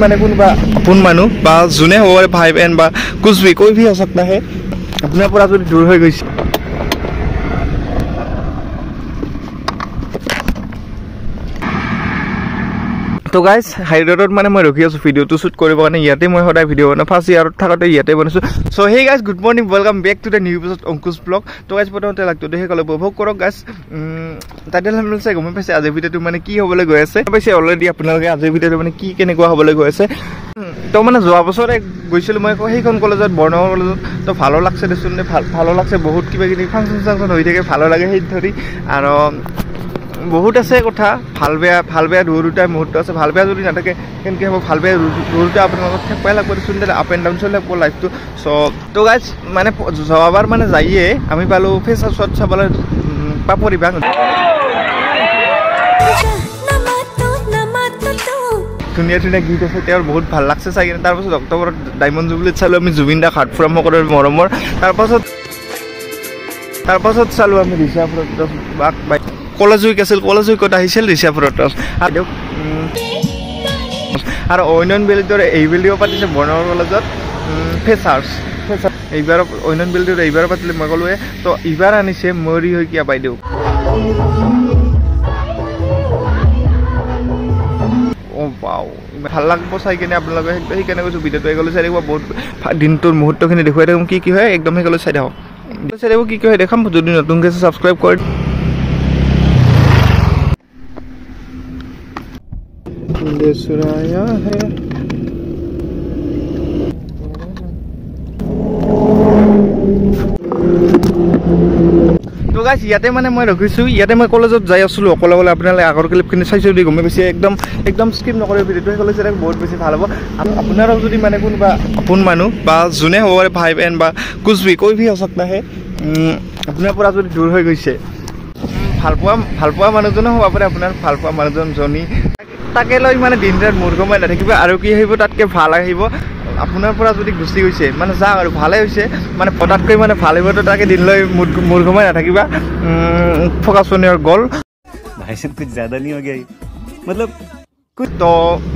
माने कोनबा अपन मानु बा जुने हो भाई बहन बा कुछ भी कोई भी हो सकता है अपना पूरा जो दूर हो गई तो गाइस हाई रोड माने मैं रखी आছো ভিডিওটো শুট কৰিব কাৰণে ইয়াতে মই সদায় ভিডিও বনাও ফাৰ্স্ট ইয়াৰত থাকতে ইয়াতে বনাইছো so hey guys good morning welcome back to the new episode Ankush blog তো গাইস প্ৰথমতে লাগতো দেখে কলে উপভোগ কৰক গাইস টাইটেল হামল চাই গম পাইছে আজি ভিডিওটো মানে কি হ'বলৈ গৈ আছে পাইছে অলৰেডি আপোনালোকে আজি ভিডিওটো মানে কি কেনেকুৱা হ'বলৈ গৈ আছে তো মানে যোৱা বছৰে গৈছিল মই সেইখন কলেজত বৰ্ণগাঁও কলেজত তো ভালো লাগছে দেচোন ভালো লাগছে বহুত কিবা কিবি ফাংচন হৈ থাকে ভালো লাগে সেই ধৰি আৰু बहुत আছে কথা ভাল বেয়া দুটা মুহূৰ্ত আছে ভাল বেয়া যদি নাথাকে কেনকে হ'ব ভাল বেয়া দুটা আপোনালোকক থাকপাই লাগব সুন্দৰ আপ এন্ড ডাউন চলে লাগব লাইফটো সো তো গাইস মানে জবাবাৰ মানে যাইয়ে আমি পালো ফেসাৰ শট চাবলৈ পাপৰি বাং ধুনীয়া ধুনীয়া গীত আছে তেওঁৰ বহুত ভাল লাগছে চাই তাৰ পাছত অক্টোবৰত ডায়মণ্ড জুবলিত চালো আমি জুবিন দা হাৰ্ট ফ্ৰম মকৰ মৰমৰ তাৰ পাছত চালো আমি ৰিশা ফ্ৰটছ বাক বাই কলেজ উইক আছিল কলেজ উইকত আহিছিল ৰিশা ফ্ৰটছ আৰু অইনন বেলিতৰ এই বেলিও পাতিছে বৰ্ণগাঁও কলেজত ফেচাৰ্ছ এইবাৰ অইনন বেলিতৰ এইবাৰ পাতিলে মই ক'লোৱে তো এইবাৰ আনিছে মৰি হৈ কিয়া বাইদেউ ও বাও ভাল লাগব চাই কিনে আপোনালোকে সেইকাৰণে কৈছোঁ ভিডিঅ'টো এগলৈ চাই থাকিব বহুত দিনটোৰ মুহূৰ্তখিনি দেখুৱাই থাকোঁ কি হয় একদম সেইগলৈ চাই থাকক কি হয় দেখাম যদি নতুনকৈ ছাবস্ক্ৰাইব কৰি सुराया है तो गाइस ইয়াতে মানে মই ৰখিছো ইয়াতে মই কলেজত যাই আছিলো অকলে অকলে আপোনালোকে আগৰ ক্লিপখিনি চাইছো যদি গমে পাইছে একদম স্কিপ নকৰে ভিডিওটো কলেজ এটা বহুত বেছি ভাল হ'ব আপোনাৰো যদি মানে কোনবা আপোন মানুহ বা জুনে হ'ব ভাই বহন বা कुछ भी कोई भी हो सकता है আপোনাৰ পৰা যদি দূৰ হৈ গৈছে ভালপোৱা মানুহজনো হ'ব পাৰে আপোনাৰ ভালপোৱা মানুহজন জনী তাকে লৈ মানে দিন ৰাত মূৰ ঘমাই নাথাকিব আৰু কি আহিব তাতকে ভাল আহিব আপোনাৰ পৰা যদি গুচি গৈছে মানে যাক আৰু ভালে হৈছে মানে পটাতকৈ মানে ভাল আহিব তো তাকে দিন লৈ মূৰ ঘমাই নাথাকিবা ফকাছ অন ইয়ৰ গল ভাই সব कुछ ज्यादा नहीं हो गया मतलब তো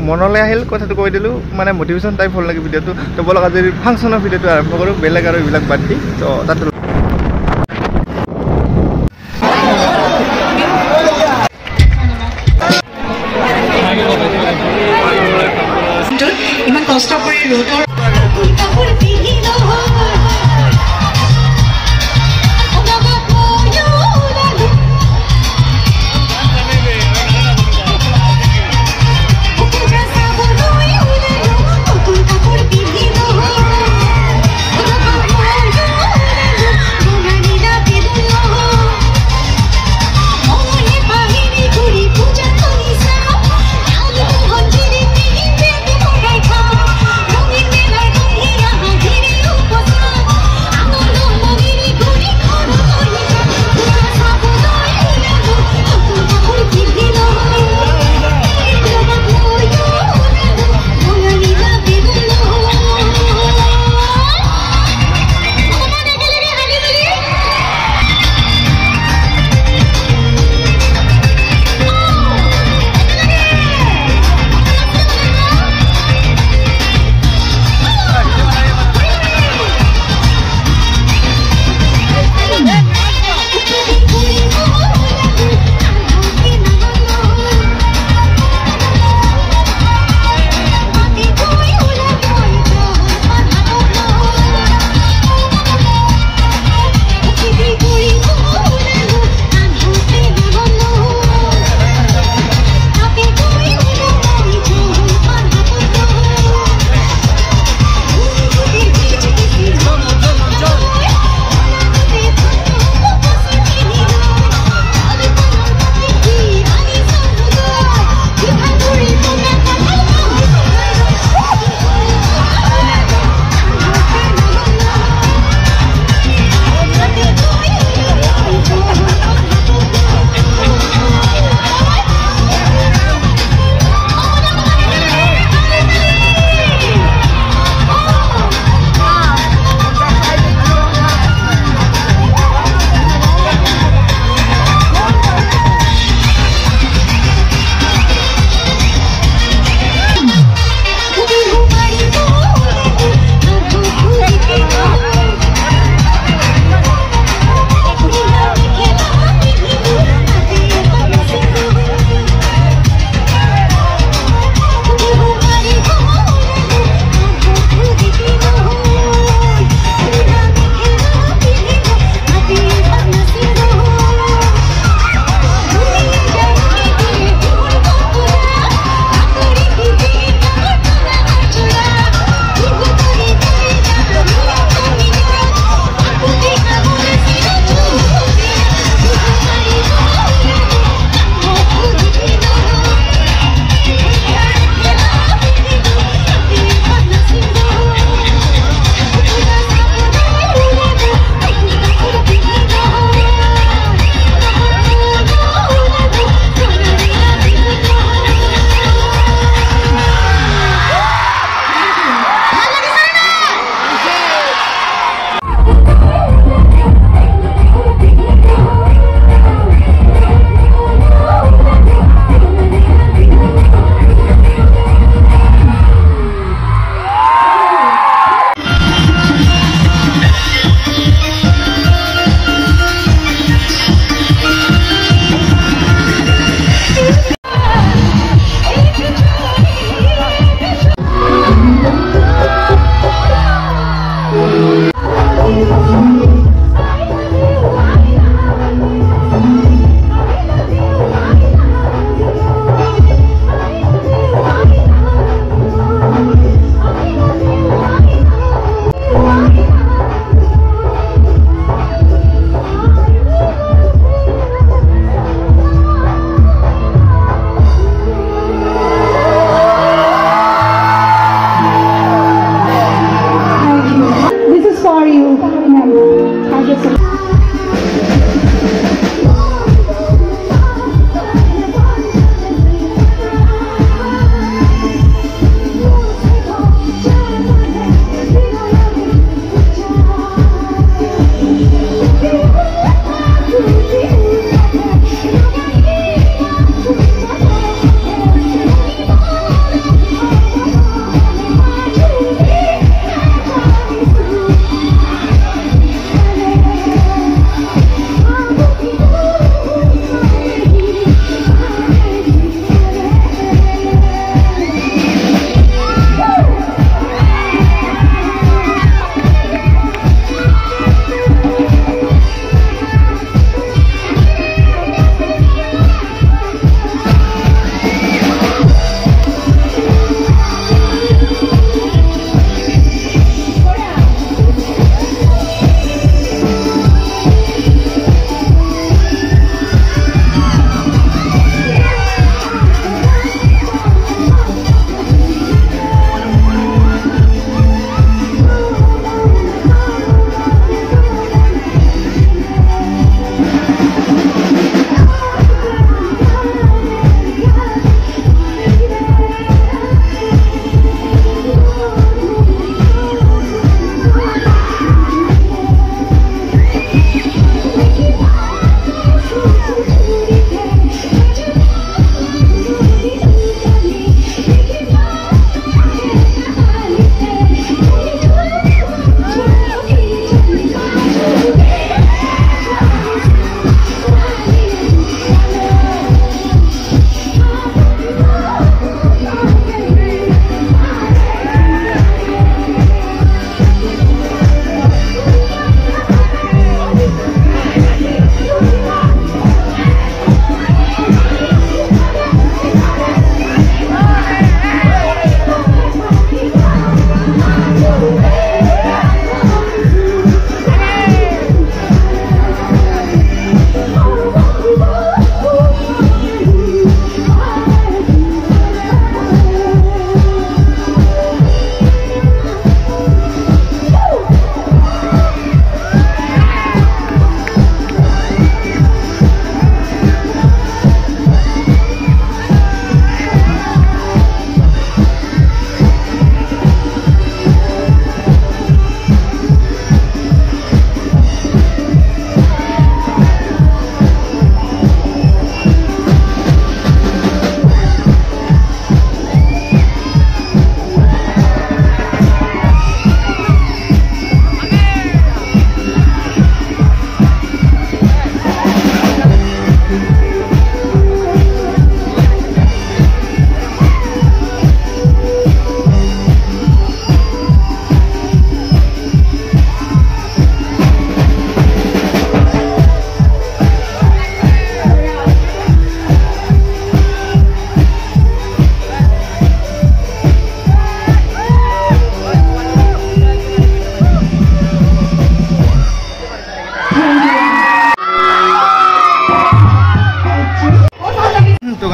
মনলৈ আহিল কথাটো কৈ দিলো মানে মোটিভেশ্যন টাইপ হ'ল লাগে ভিডিওটো তো বলক আজি ফাংচনৰ ভিডিওটো আৰম্ভ কৰো বেলেগ আৰু এইবিলাক বাদ দি তো তাত ইমান কষ্ট কৰি ৰোডৰ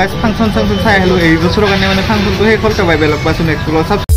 গাইজ ফাংচন চাংচন চাই আহিলোঁ এই বছৰৰ কাৰণে মানে ফাংচনটো শেষ হ'ল, তো বাই বেলেগ পাইছোঁ নেক্সট ব্লগত।